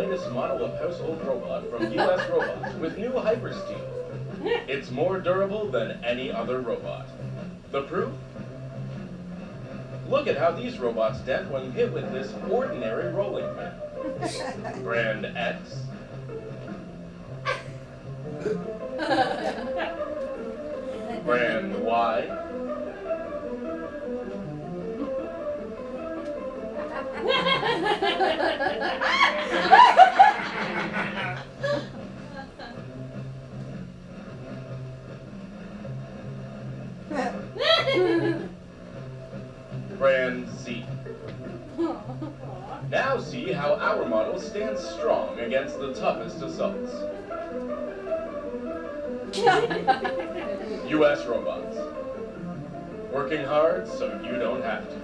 latest model of household robot from US Robots with new hypersteel. It's more durable than any other robot. The proof? Look at how these robots dent when hit with this ordinary rolling pin. Brand X. Brand Y. Brand Z. Now see how our model stands strong against the toughest assaults. US Robots. Working hard so you don't have to.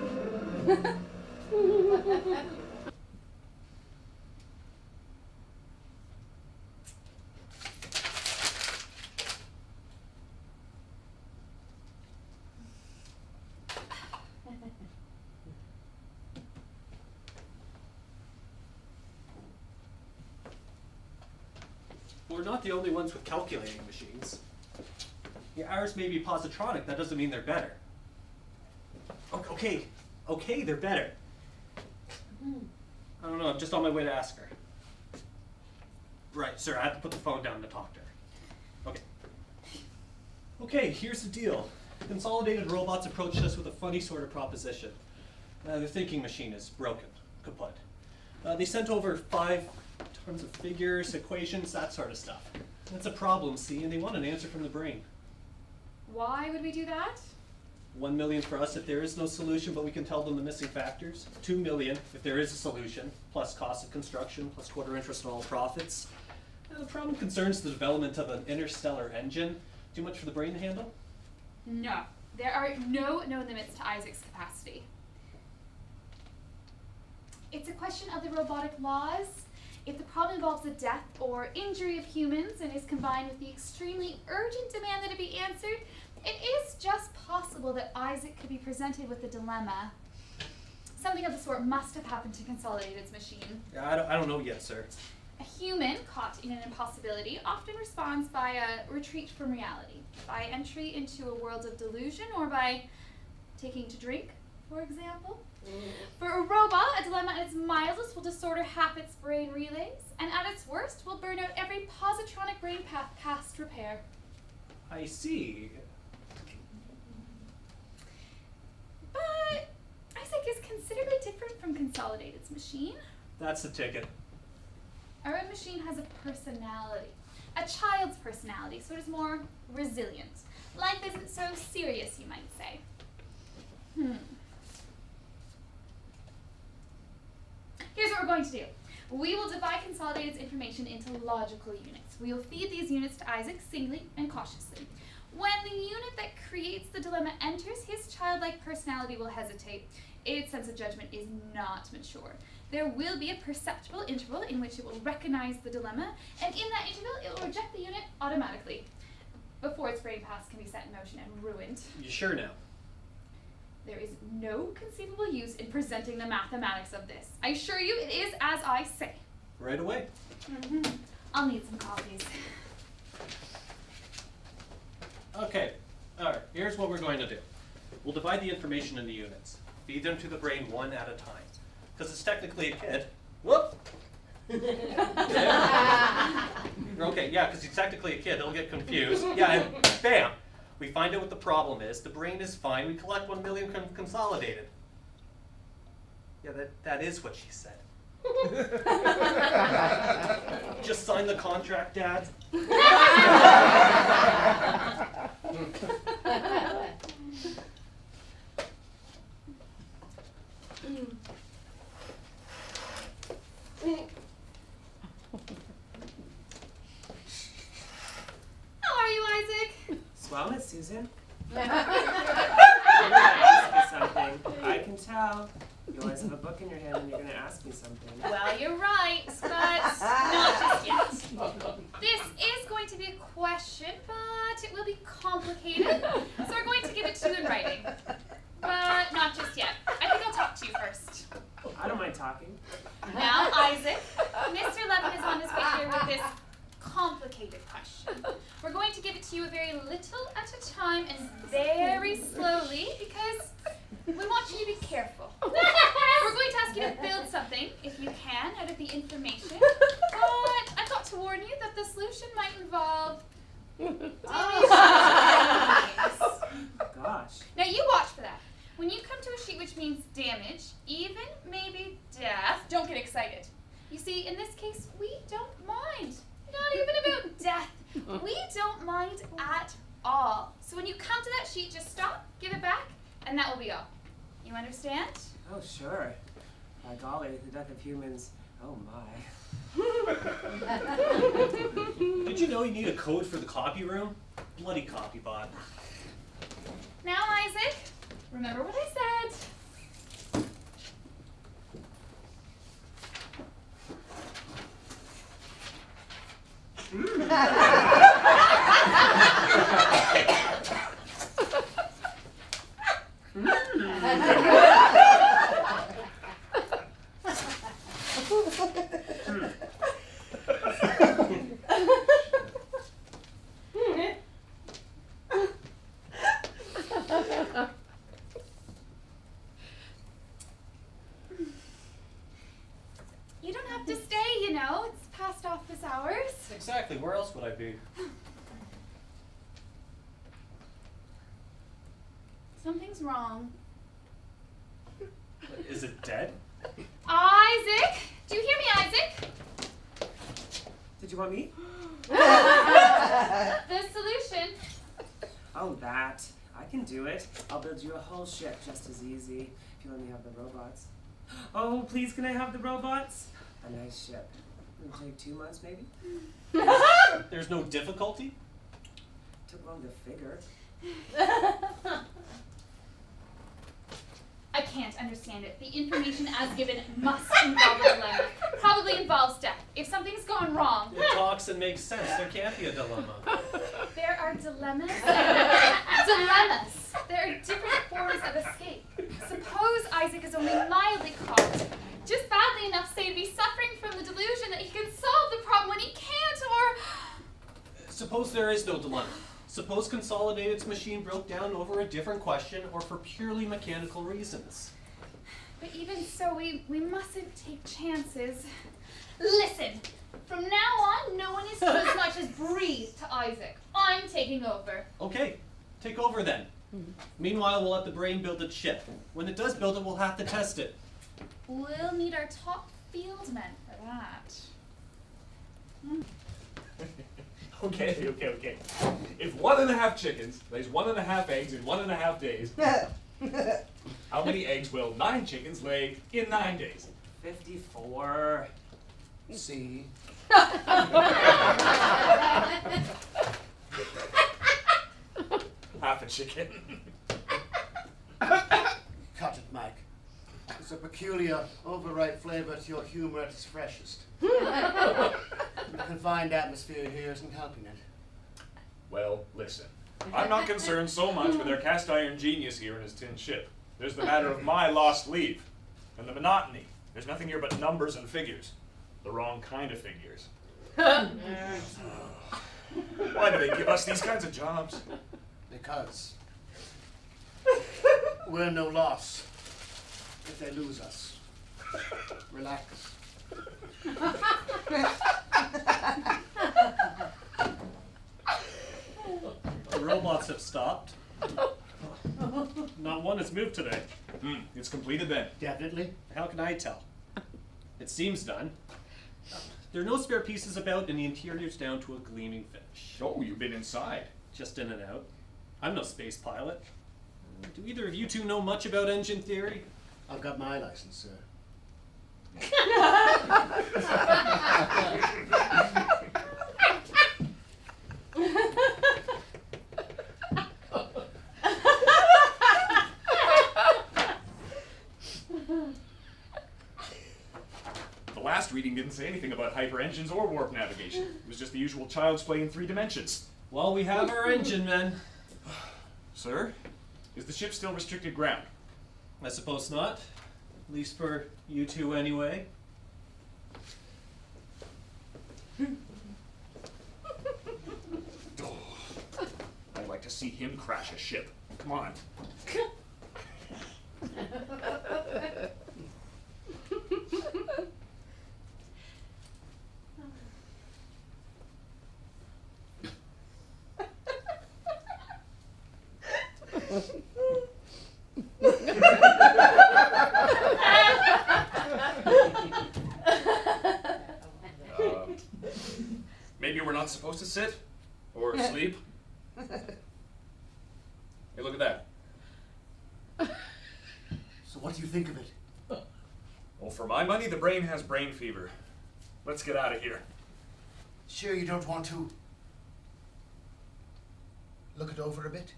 We're not the only ones with calculating machines. Yeah, ours may be positronic, that doesn't mean they're better. Okay, they're better. I don't know, I'm just on my way to ask her. Right, sir, I have to put the phone down to talk to her. Okay, here's the deal. Consolidated Robots approached us with a funny sort of proposition. Their thinking machine is broken, kaput. They sent over 5 tons of figures, equations, that sort of stuff. That's a problem, see, and they want an answer from the brain. Why would we do that? 1 million for us if there is no solution, but we can tell them the missing factors. 2 million if there is a solution, plus cost of construction, plus quarter interest on all profits. The problem concerns the development of an interstellar engine. Too much for the brain to handle? No. There are no limits to Isaac's capacity. It's a question of the robotic laws. If the problem involves the death or injury of humans and is combined with the extremely urgent demand that it be answered, it is just possible that Isaac could be presented with a dilemma. Something of the sort must have happened to Consolidated's machine. Yeah, I don't know yet, sir. A human caught in an impossibility often responds by a retreat from reality, by entry into a world of delusion, or by taking to drink, for example. For a robot, a dilemma at its mildest will disorder half its brain relays, and at its worst will burn out every positronic brain path past repair. I see. But Isaac is considerably different from Consolidated's machine. That's the ticket. Our own machine has a personality, a child's personality, so it is more resilient. Life isn't so serious, you might say. Here's what we're going to do. We will divide Consolidated's information into logical units. We will feed these units to Isaac singly and cautiously. When the unit that creates the dilemma enters, his childlike personality will hesitate. Its sense of judgment is not mature. There will be a perceptible interval in which it will recognize the dilemma, and in that interval, it will reject the unit automatically, before its brain paths can be set in motion and ruined. You sure now? There is no conceivable use in presenting the mathematics of this. I assure you it is as I say. Right away. I'll need some copies. Okay, alright, here's what we're going to do. We'll divide the information into units. Feed them to the brain one at a time. Because it's technically a kid. Whoop! Okay, yeah, because he's technically a kid, he'll get confused. Yeah, and bam! We find out what the problem is, the brain is fine, we collect 1 million consolidated. Yeah, that is what she said. Just sign the contract, Dad. How are you, Isaac? Swell, Miss Susan. I'm gonna ask you something. I can tell. You always have a book in your hand and you're going to ask me something. Well, you're right, but not just yet. This is going to be a question, but it will be complicated, so we're going to give it to you in writing. But not just yet. I think I'll talk to you first. I don't mind talking. Now, Isaac, Mr. time and very slowly because we want you to be careful. We're going to ask you to build something, if you can, out of the information. But I've got to warn you that the solution might involve Gosh. Now you watch for that. When you come to a sheet which means damage, even maybe death, don't get excited. You see, in this case, we don't mind. Not even about death. We don't mind at all. So when you come to that sheet, just stop, give it back, and that will be all. You understand? Oh, sure. By golly, the death of humans. Oh, my. Did you know you need a code for the copy room? Bloody copy bot. Now, Isaac, remember what I said. You don't have to stay, you know. It's past office hours. Exactly, where else would I be? Something's wrong. Is it dead? Isaac! Do you hear me, Isaac? Did you want me? The solution. Oh, that. I can do it. I'll build you a whole ship just as easy if you let me have the robots. Oh, please, can I have the robots? A nice ship. It'll take 2 months, maybe? There's no difficulty? Took long to figure. I can't understand it. The information as given must involve a dilemma. Probably involves death. If something's gone wrong. It talks and makes sense. There can't be a dilemma. There are dilemmas. Dilemmas. There are different forms of escape. Suppose Isaac is only mildly caught. Just badly enough, say, to be suffering from the delusion that he can solve the problem when he can't, or... Suppose there is no dilemma. Suppose Consolidated's machine broke down over a different question or for purely mechanical reasons. But even so, we mustn't take chances. Listen, from now on, no one is to as much as breathe to Isaac. I'm taking over. Okay, take over then. Meanwhile, we'll let the brain build its ship. When it does build it, we'll have to test it. We'll need our top field men for that. Okay. If 1.5 chickens lays 1.5 eggs in 1.5 days, how many eggs will 9 chickens lay in 9 days? 54. See? Half a chicken. Cut it, Mike. It's a peculiar, overripe flavor to your humor at its freshest. The confined atmosphere here isn't helping it. Well, listen. I'm not concerned so much with our cast iron genius here in his tin ship. There's the matter of my lost leave. And the monotony. There's nothing here but numbers and figures. The wrong kind of figures. Why do they give us these kinds of jobs? Because we're no loss if they lose us. Relax. The robots have stopped. Not one has moved today. It's completed then. Definitely. How can I tell? It seems done. There are no spare pieces about, and the interior's down to a gleaming finish. Oh, you've been inside. Just in and out. I'm no space pilot. Do either of you two know much about engine theory? I've got my license, sir. The last reading didn't say anything about hyper engines or warp navigation. It was just the usual child's play in 3 dimensions. Well, we have our engine men. Sir, is the ship still restricted ground? I suppose not. At least for you two anyway. I'd like to see him crash a ship. Come on. Maybe we're not supposed to sit or sleep. Hey, look at that. So what do you think of it? Well, for my money, the brain has brain fever. Let's get out of here. Sure you don't want to look it over a bit?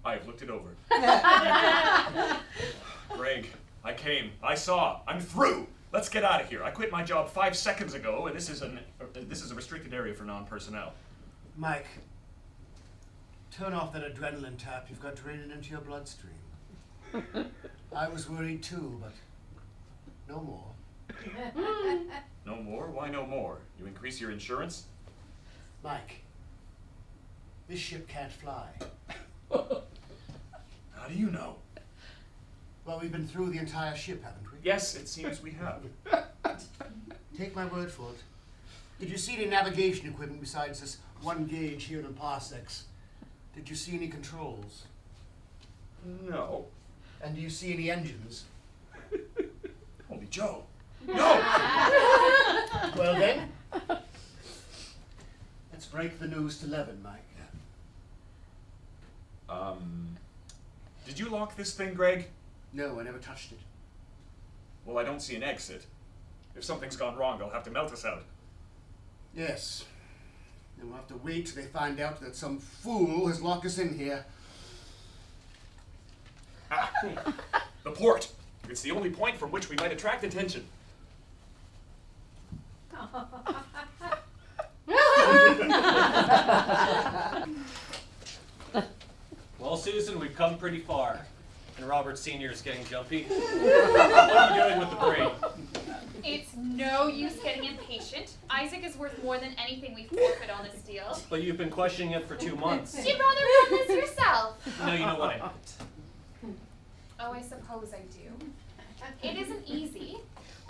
I have looked it over. Greg, I came. I saw. I'm through. Let's get out of here. I quit my job 5 seconds ago, and this is a restricted area for non-personnel. Mike, turn off that adrenaline tap you've got draining into your bloodstream. I was worried too, but no more. No more? Why no more? You increase your insurance? Mike, this ship can't fly. How do you know? Well, we've been through the entire ship, haven't we? Yes, it seems we have. Take my word for it. Did you see any navigation equipment besides this one gauge here in parsecs? Did you see any controls? No. And do you see any engines? Holy Joe. No! Well then, let's break the news to Levin, Mike. Did you lock this thing, Greg? No, I never touched it. Well, I don't see an exit. If something's gone wrong, they'll have to melt us out. Yes. Then we'll have to wait till they find out that some fool has locked us in here. Ah, the port. It's the only point from which we might attract attention. Well, Susan, we've come pretty far. And Robert Sr. is getting jumpy. What are you doing with the brain? It's no use getting impatient. Isaac is worth more than anything we forfeit on this deal. But you've been questioning it for 2 months. You'd rather run this yourself. No, you know what I meant. Oh, I suppose I do. It isn't easy.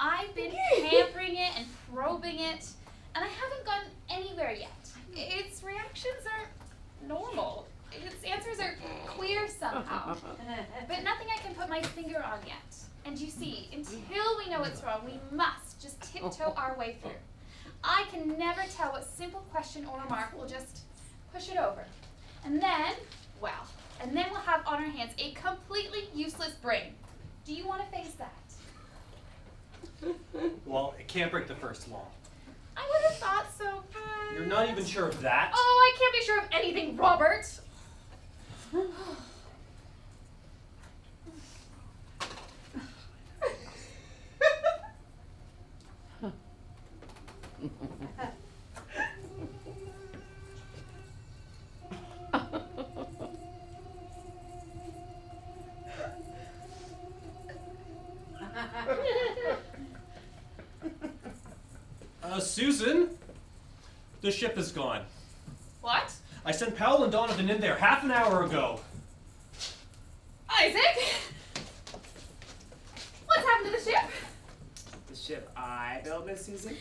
I've been pampering it and probing it, and I haven't gotten anywhere yet. Its reactions are normal. Its answers are clear somehow. But nothing I can put my finger on yet. And you see, until we know what's wrong, we must just tiptoe our way through. I can never tell what simple question or remark will just push it over. And then, well, we'll have on our hands a completely useless brain. Do you want to face that? Well, it can't break the first law. I would have thought so, but... You're not even sure of that? Oh, I can't be sure of anything, Robert. Susan? The ship is gone. What? I sent Powell and Donovan in there half an hour ago. Isaac? What's happened to the ship? The ship I built, Miss Susan?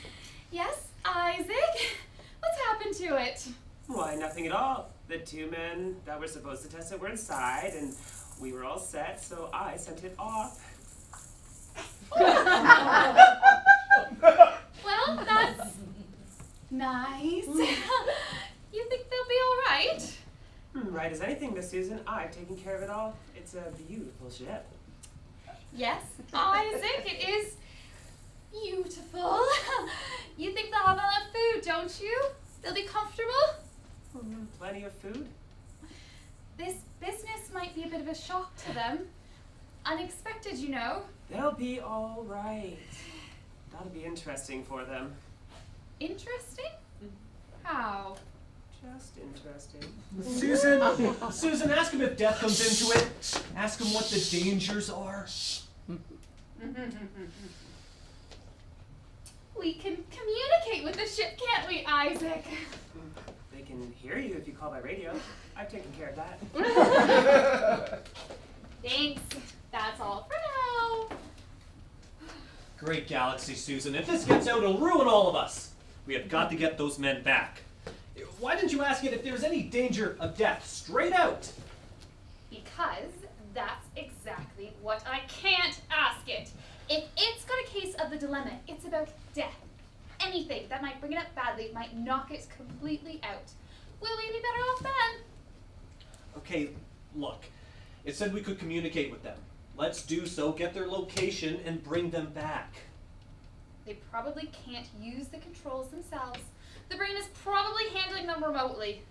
Yes, Isaac? What's happened to it? Why, nothing at all. The 2 men that were supposed to test it were inside, and we were all set, so I sent it off. Well, that's nice. You think they'll be all right? Right as anything, Miss Susan. I've taken care of it all. It's a beautiful ship. Yes, Isaac, it is beautiful. You think they'll have enough food, don't you? They'll be comfortable? Plenty of food. This business might be a bit of a shock to them. Unexpected, you know. They'll be all right. That'll be interesting for them. Interesting? How? Just interesting. Susan, ask him if death comes into it. Ask him what the dangers are. We can communicate with the ship, can't we, Isaac? They can hear you if you call by radio. I've taken care of that. Thanks. That's all for now. Great galaxy, Susan. If this gets out, it'll ruin all of us. We have got to get those men back. Why didn't you ask it if there's any danger of death straight out? Because that's exactly what I can't ask it. If it's got a case of the dilemma, it's about death. Anything that might bring it up badly might knock it completely out. Will we be better off then? Okay, look. It said we could communicate with them. Let's do so, get their location, and bring them back. They probably can't use the controls themselves. The brain is probably handling them remotely.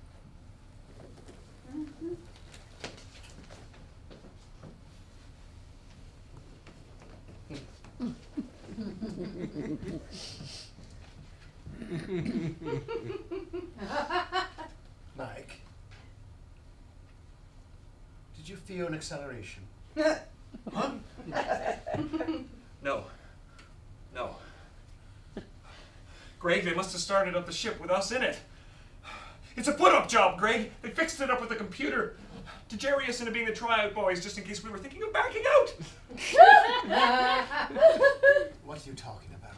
Mike, did you feel an acceleration? Huh? No. Greg, they must have started up the ship with us in it. It's a put-up job, Greg. They fixed it up with the computer to jerry us into being the tryout boys just in case we were thinking of backing out. What are you talking about?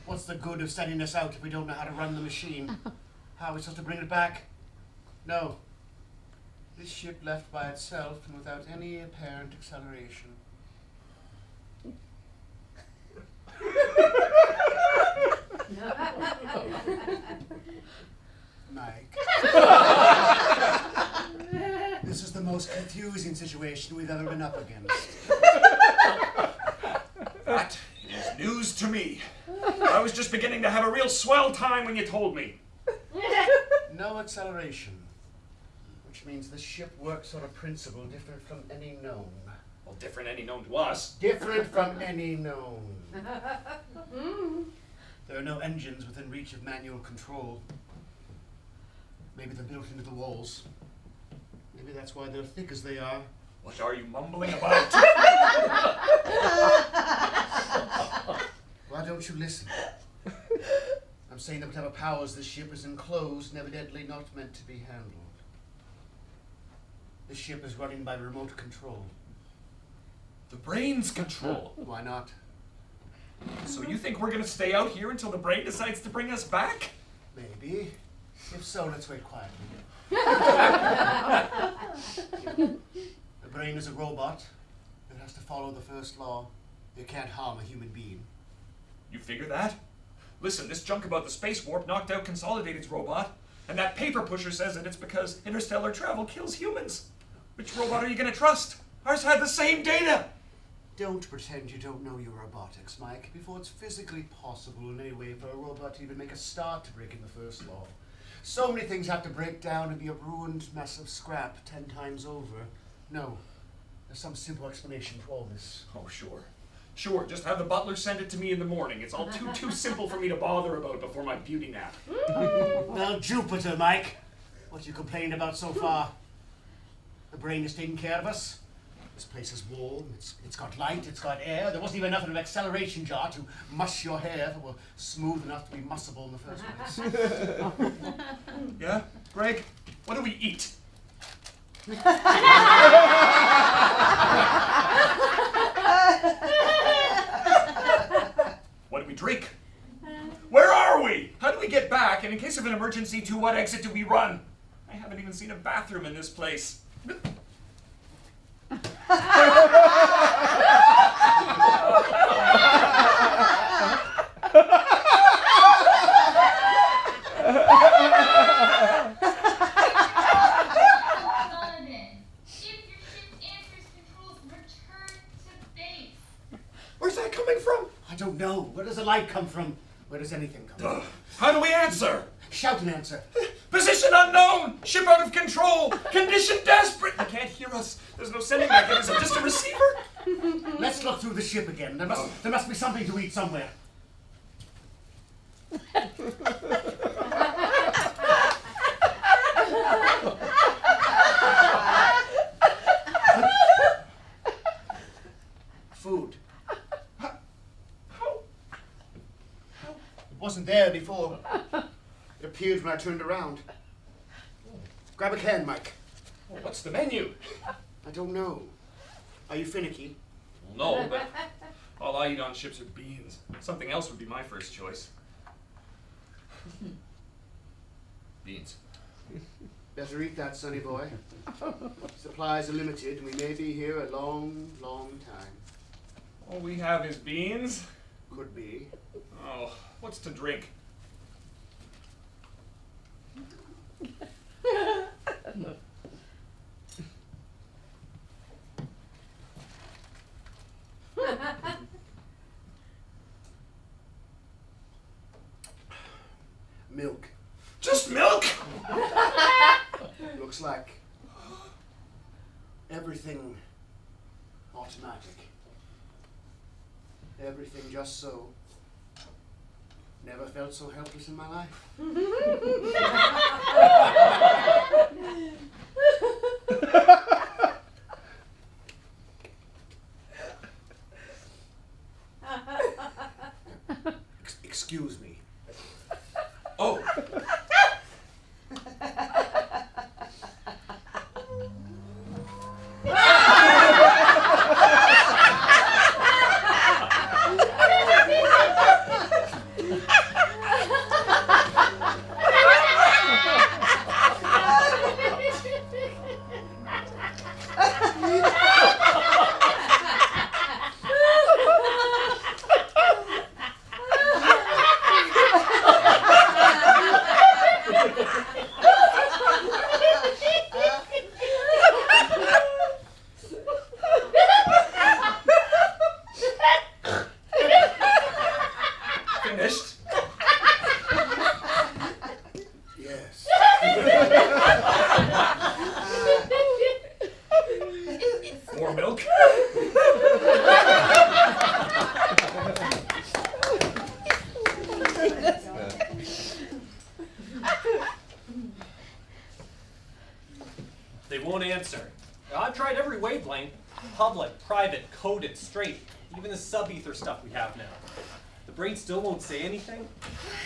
What's the good of sending us out if we don't know how to run the machine? How are we supposed to bring it back? No. This ship left by itself and without any apparent acceleration. Mike. This is the most confusing situation we've ever been up against. That is news to me. I was just beginning to have a real swell time when you told me. No acceleration. Which means this ship works on a principle different from any known. Well, different any known to us. Different from any known. There are no engines within reach of manual control. Maybe they're built into the walls. Maybe that's why they're thick as they are. What are you mumbling about? Why don't you listen? I'm saying that whatever powers this ship is enclosed and evidently not meant to be handled. This ship is running by remote control. The brain's control. Why not? So you think we're gonna stay out here until the brain decides to bring us back? Maybe. If so, let's wait quietly. The brain is a robot. It has to follow the first law. It can't harm a human being. You figure that? Listen, this junk about the space warp knocked out Consolidated's robot, and that paper pusher says that it's because interstellar travel kills humans. Which robot are you gonna trust? Ours had the same data! Don't pretend you don't know your robotics, Mike, before it's physically possible in any way for a robot to even make a start to breaking the first law. So many things have to break down and be a ruined mess of scrap 10 times over. No, there's some simple explanation for all this. Oh, sure. Sure, just have the butler send it to me in the morning. It's all too simple for me to bother about before my beauty nap. Now, Jupiter, Mike. What you complaining about so far? The brain is taking care of us. This place is warm, it's got light, it's got air. There wasn't even enough of an acceleration jar to mush your hair if it were smooth enough to be mussable in the first place. Yeah? Greg, what do we eat? What do we drink? Where are we? How do we get back? And in case of an emergency, to what exit do we run? I haven't even seen a bathroom in this place. Where's that coming from? I don't know. Where does the light come from? Where does anything come from? How do we answer? Shout an answer. Position unknown! Ship out of control! Condition desperate! They can't hear us. There's no sending mechanism, just a receiver. Let's look through the ship again. There must be something to eat somewhere. Food. wasn't there before. It appeared when I turned around. Grab a can, Mike. What's the menu? I don't know. Are you finicky? No, but all I eat on ships are beans. Something else would be my first choice. Beans. Better eat that, sonny boy. Supplies are limited, and we may be here a long, long time. All we have is beans? Could be. Oh, what's to drink? Milk. Just milk? Looks like everything automatic. Everything just so. Never felt so helpless in my life. Excuse me. Oh. Finished? Yes. More milk? They won't answer. I've tried every wavelength. Public, private, coded, straight. Even the sub-ether stuff we have now. The brain still won't say anything?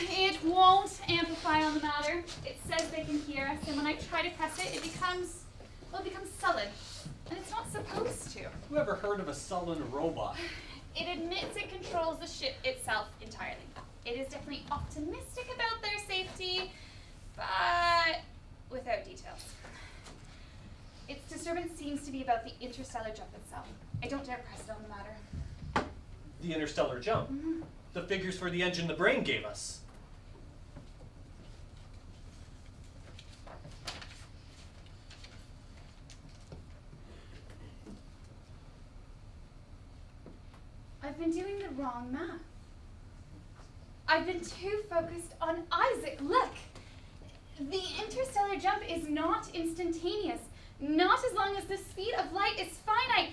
It won't amplify on the matter. It says they can hear us, and when I try to press it, it becomes sullen. And it's not supposed to. Who ever heard of a sullen robot? It admits it controls the ship itself entirely. It is definitely optimistic about their safety, but without details. Its disturbance seems to be about the interstellar jump itself. I don't dare press it on the matter. The interstellar jump. Mm-hmm. The figures for the engine the brain gave us. I've been doing the wrong math. I've been too focused on Isaac. Look! The interstellar jump is not instantaneous. Not as long as the speed of light is finite.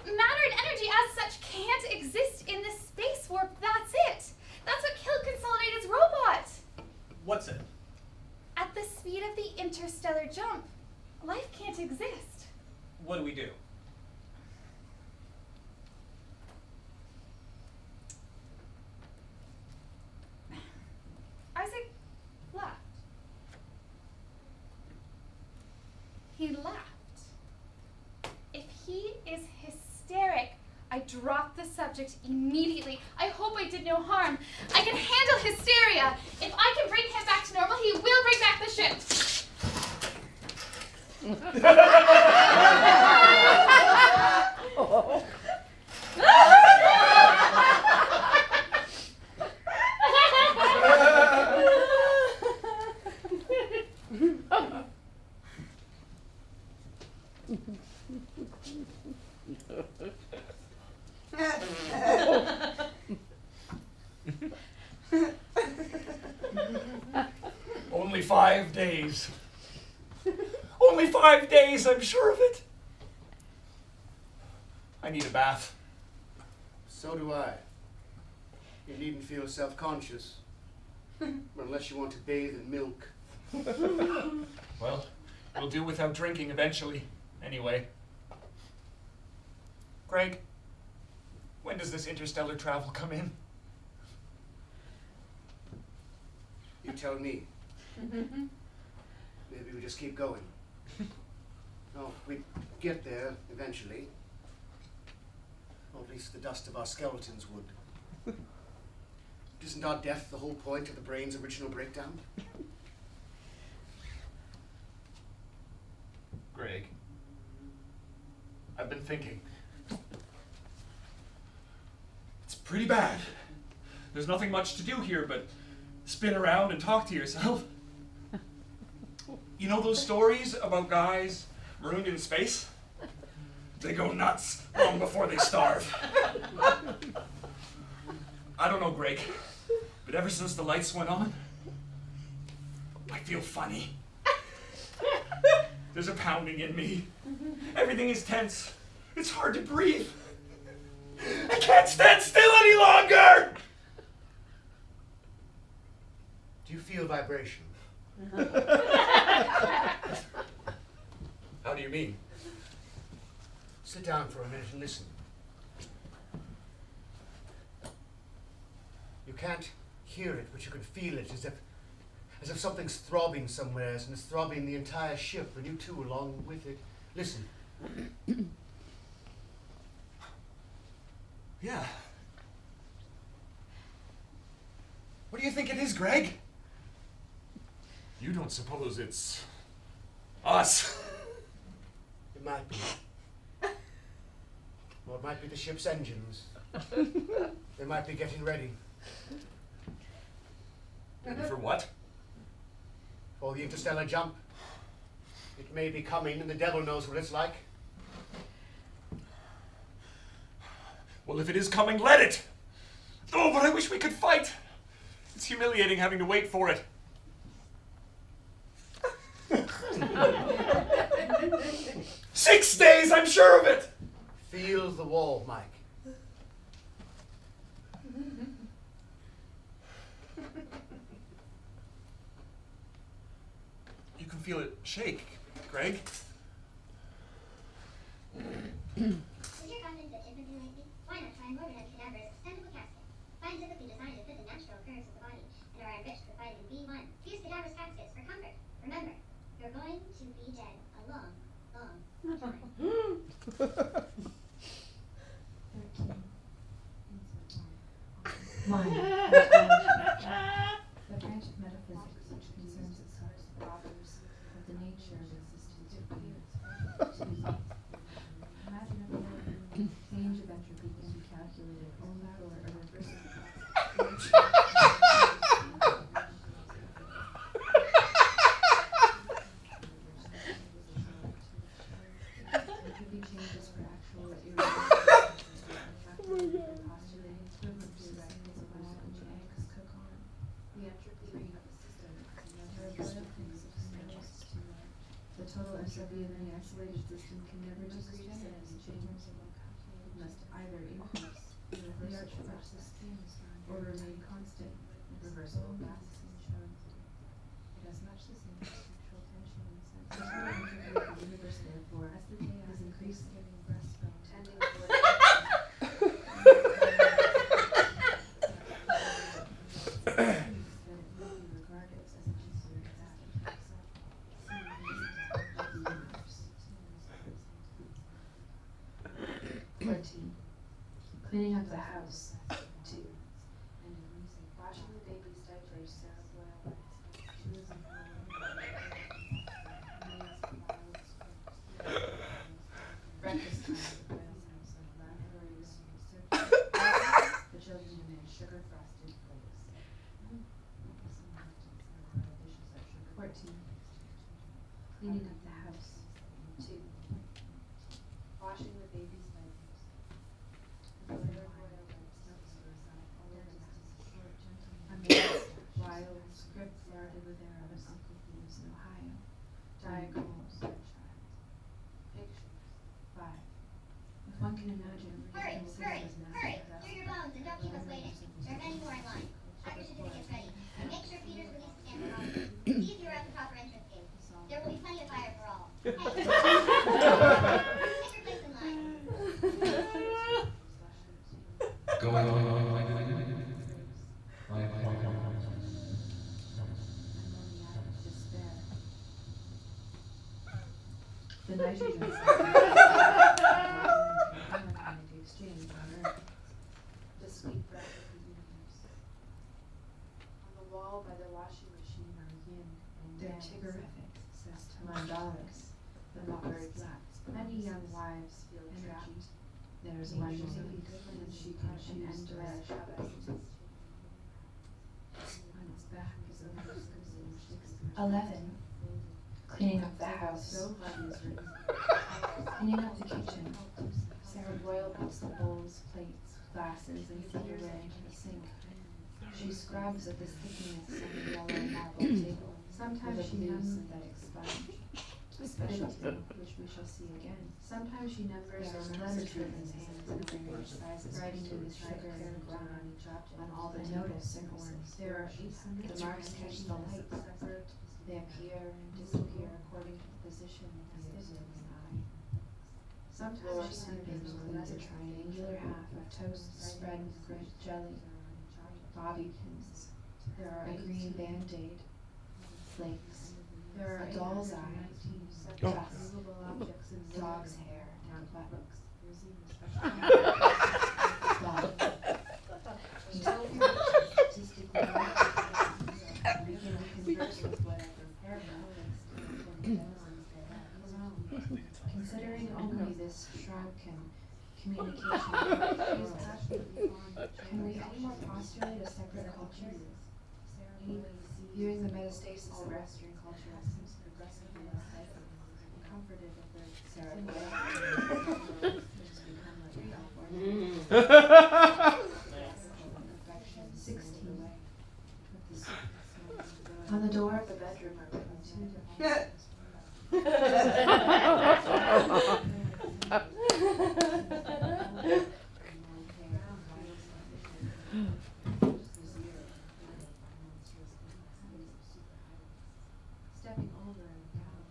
Matter and energy as such can't exist in this space warp. That's it. That's what killed Consolidated's robot. What's it? At the speed of the interstellar jump, life can't exist. What do we do? Isaac laughed. He laughed. If he is hysteric, I dropped the subject immediately. I hope I did no harm. I can handle hysteria. If I can bring him back to normal, he will bring back the ship. Only 5 days. Only 5 days, I'm sure of it. I need a bath. So do I. You needn't feel self-conscious. Unless you want to bathe in milk. Well, we'll do without drinking eventually. Anyway. Greg, when does this interstellar travel come in? You tell me. Maybe we just keep going. No, we get there eventually. Or at least the dust of our skeletons would. Isn't our death the whole point of the brain's original breakdown? Greg, I've been thinking. It's pretty bad. There's nothing much to do here but spin around and talk to yourself. You know those stories about guys marooned in space? They go nuts long before they starve. I don't know, Greg, but ever since the lights went on, I feel funny. There's a pounding in me. Everything is tense. It's hard to breathe. I can't stand still any longer! Do you feel vibration? How do you mean? Sit down for a minute and listen. You can't hear it, but you can feel it, as if something's throbbing somewhere, and it's throbbing the entire ship, and you too along with it. Listen. Yeah. What do you think it is, Greg? You don't suppose it's us? It might be. Or it might be the ship's engines. They might be getting ready. Ready for what? For the interstellar jump. It may be coming, and the devil knows what it's like. Well, if it is coming, let it! Oh, but I wish we could fight! It's humiliating having to wait for it. 6 days, I'm sure of it! Feel the wall, Mike. You can feel it shake, Greg. Is your confidence that infantry lately? Why not try and organize cadavers extendable casket? Scientifically designed to fit the natural curves of the body and are enriched with vitamin B1. Use cadavers caskets for comfort. Remember, you're going to be dead a long, long time. Mind. The branch of metaphysics which concerns itself with properties of the nature of existence of beings. Imagine a range of entropy can be calculated only for a reversible entropy changes for actual or irreversible postulating equivalent to the genetics cook on. The entropy of the system is never a good thing. The total entropy of any isolated system can never decrease as it changes. It must either increase, or remain constant, reversible gases and shows. It has much the same sexual tension in the sense that the entropy of the universe, therefore, as the day has increased, giving breastbone, tending toward cleaning up the house. 2. Washing the baby's diapers, Sarah Boyle. She was in breakfast time at the Boyle's house on laboratory was the children in their sugar frosted plates. 14. Cleaning up the house. 2. Washing the baby's diapers. Wild script flirted with their other Uncle Thieves in Ohio. Diagonals for a child. Pictures. 5. If one can imagine, Hurry, hurry, hurry! Do your bones and don't keep us waiting. There are many more in line. Have your certificates ready. And make sure Peter's released the camera off. See if you're at the proper entrance gate. There will be plenty of fire for all. Hey, take your place in line. Going on. Elijah does the exchange on Earth. The sweet breath of the universe. On the wall by the washing machine are yin and yang. They're Tigerific, says mandalics, but not very flat. Many young wives feel trapped. There's one woman, and she can enter a Shabbos. On its back is a person. 11. Cleaning up the house. Cleaning up the kitchen. Sarah Boyle puts the bowls, plates, glasses, and food away into the sink. She scrubs at the stickiness on the yellow marble table. Sometimes she numbers synthetic sponge, a specialty which we shall see again. Sometimes she numbers her children's hands in various sizes, writing to the sugar and ground on all the notice and horns. There are 800. The marks catch the light. They appear and disappear according to the position of the victim's eye. Sometimes she numbers a triangular half of toast spread with grape jelly, bobby pins. There are a green band-aid, flakes. There are a doll's eye, dust, dog's hair down buttocks. Considering only this shrunken communication, can we any more postulate a separate culture? Viewing the metastasis of Western culture seems progressively less comforted with the Sarah Boyle, which has become like California. 16. On the door of the bedroom are written 2 Stepping over and down.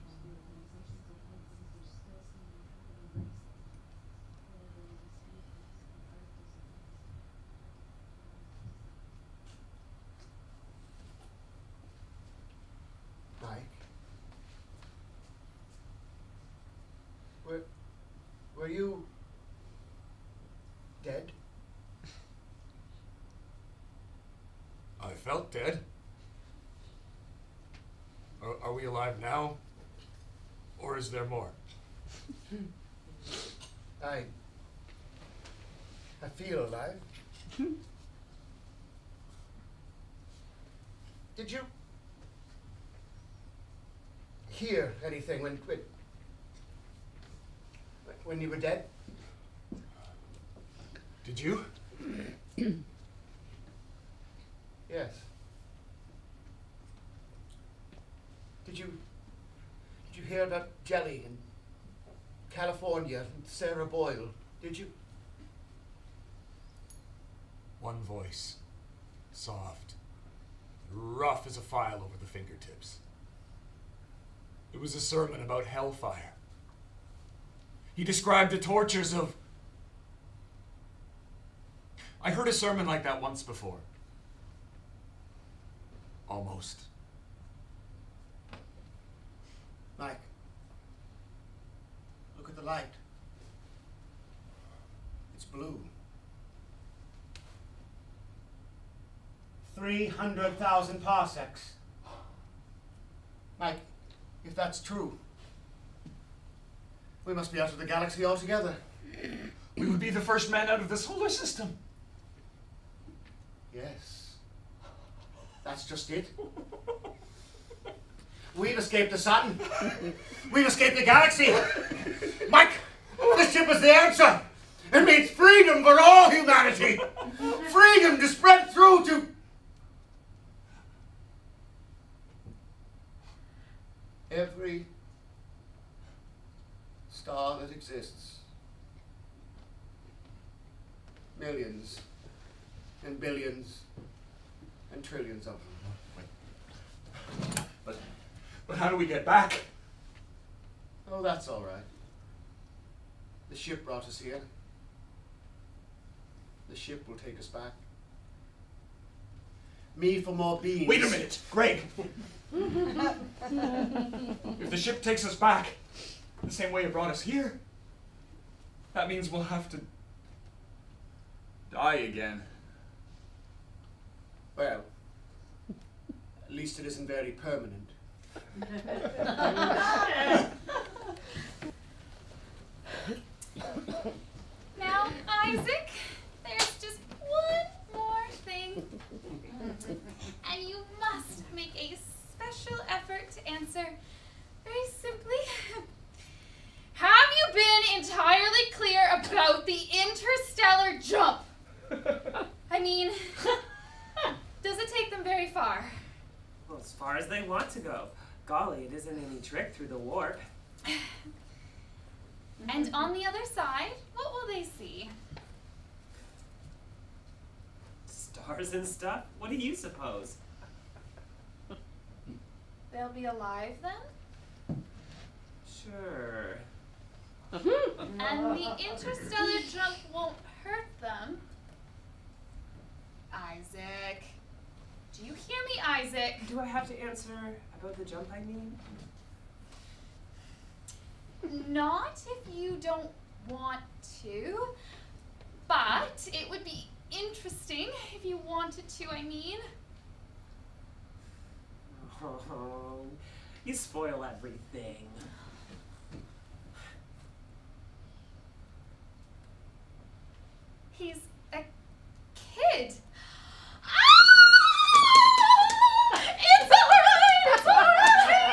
Mike? Were you dead? I felt dead. Are we alive now? Or is there more? I feel alive. Did you hear anything when you were dead? Did you? Yes. Did you hear about Jelly in California and Sarah Boyle? Did you? One voice, soft, rough as a file over the fingertips. It was a sermon about hellfire. He described the tortures of... I heard a sermon like that once before. Almost. Mike, look at the light. It's blue. 300,000 parsecs. Mike, if that's true, we must be out of the galaxy altogether. We would be the first men out of the solar system. Yes. That's just it. We've escaped the sun. We've escaped the galaxy. Mike, this ship is the answer. It means freedom for all humanity. Freedom to spread through to... every star that exists. Millions and billions and trillions of them. But how do we get back? Oh, that's all right. The ship brought us here. The ship will take us back. Me for more beans. Wait a minute, Greg. If the ship takes us back, The same way it brought us here. That means we'll have to die again. Well, at least it isn't very permanent. Now, Isaac, there's just one more thing. And you must make a special effort to answer very simply. Have you been entirely clear about the interstellar jump? I mean, does it take them very far? Well, as far as they want to go. Golly, it isn't any trick through the warp. And on the other side, what will they see? Stars and stuff? What do you suppose? They'll be alive then? Sure. And the interstellar jump won't hurt them. Isaac. Do you hear me, Isaac? Do I have to answer about the jump, I mean? Not if you don't want to, but it would be interesting if you wanted to, I mean. Oh, you spoil everything. He's a kid. It's alright!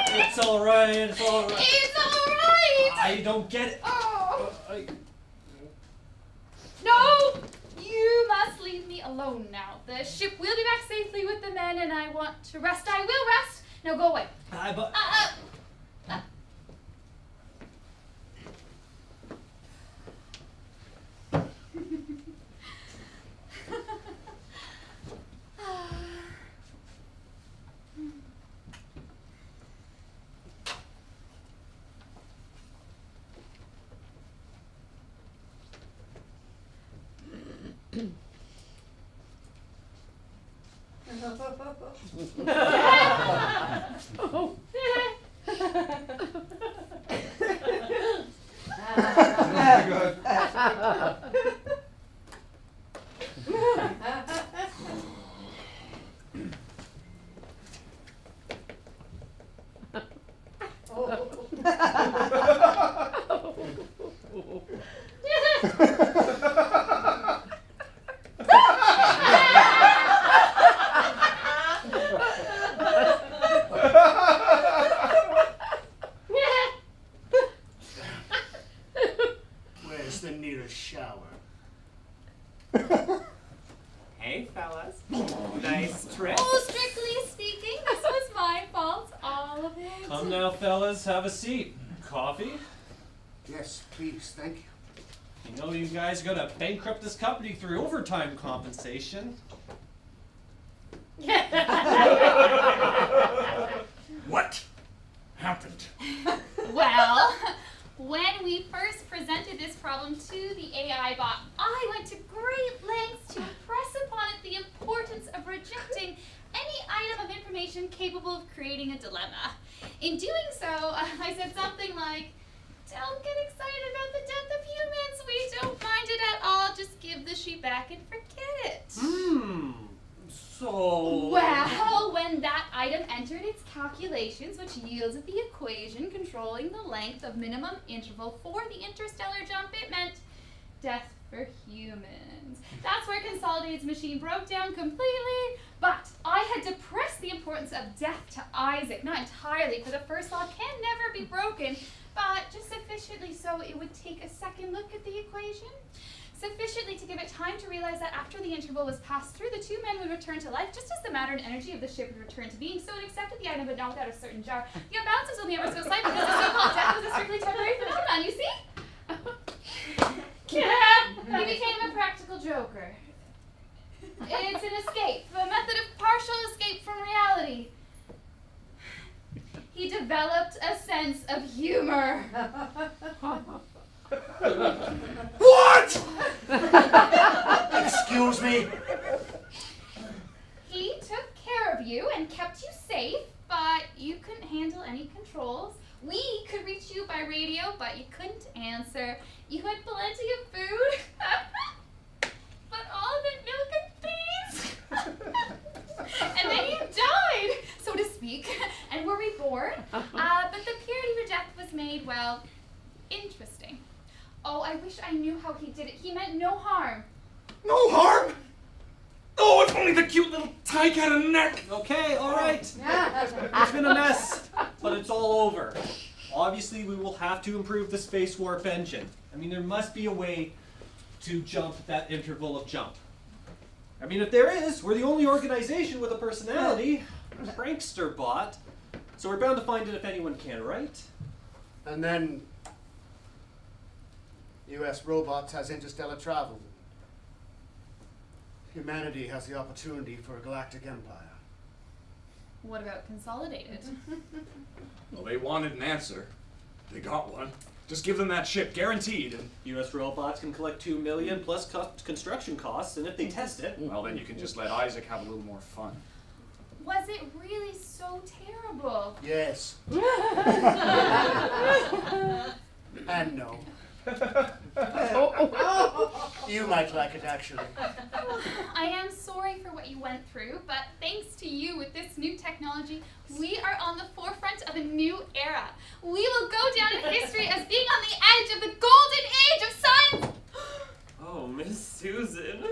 It's alright, it's alright. It's alright! I don't get it. Oh. No! You must leave me alone now. The ship will be back safely with the men, and I want to rest. I will rest. Now go away. But Where's the nearest shower? Hey, fellas. Nice trip. Oh, strictly speaking, this was my fault. All of it. come now, fellas, have a seat. Coffee? Yes, please, thank you. You know you guys gotta bankrupt this company through overtime compensation. What happened? Well, when we first presented this problem to the AI bot, I went to great lengths to impress upon it the importance of rejecting any item of information capable of creating a dilemma. In doing so, I said something like, "Don't get excited about the death of humans. We don't mind it at all. Just give the sheep back and forget it." So... Well, when that item entered its calculations, which yielded the equation controlling the length of minimum interval for the interstellar jump, it meant death for humans. That's where Consolidated's machine broke down completely, but I had depressed the importance of death to Isaac, not entirely, for the first law can never be broken, but just sufficiently so it would take a second look at the equation. Sufficiently to give it time to realize that after the interval was passed through, the two men would return to life, just as the matter and energy of the ship would return to being. So it accepted the item, but not without a certain jar. The imbalance was only ever so slight because the so-called death was a strictly temporary phenomenon, you see? He became a practical joker. It's an escape, a method of partial escape from reality. He developed a sense of humor. What? Excuse me? He took care of you and kept you safe, but you couldn't handle any controls. We could reach you by radio, but you couldn't answer. You had plenty of food, but all of it milk and beans. And then you died, so to speak, and were reborn. But the period of your death was made, well, interesting. Oh, I wish I knew how he did it. He meant no harm. No harm? Oh, if only the cute little tyke had a neck! Okay, all right. It's been a mess, but it's all over. Obviously, we will have to improve the space warp engine. I mean, there must be a way to jump that interval of jump. I mean, if there is, we're the only organization with a personality. Prankster bot. So we're bound to find it if anyone can, right? And then US Robots has interstellar travel. Humanity has the opportunity for a galactic empire. What about Consolidated? Well, they wanted an answer. They got one. Just give them that ship, guaranteed. And US Robots can collect $2 million plus construction costs, and if they test it... well, then you can just let Isaac have a little more fun. Was it really so terrible? Yes. And no. You might like it, actually. I am sorry for what you went through, but thanks to you with this new technology, we are on the forefront of a new era. We will go down in history as being on the edge of the golden age of science. Oh, Miss Susan.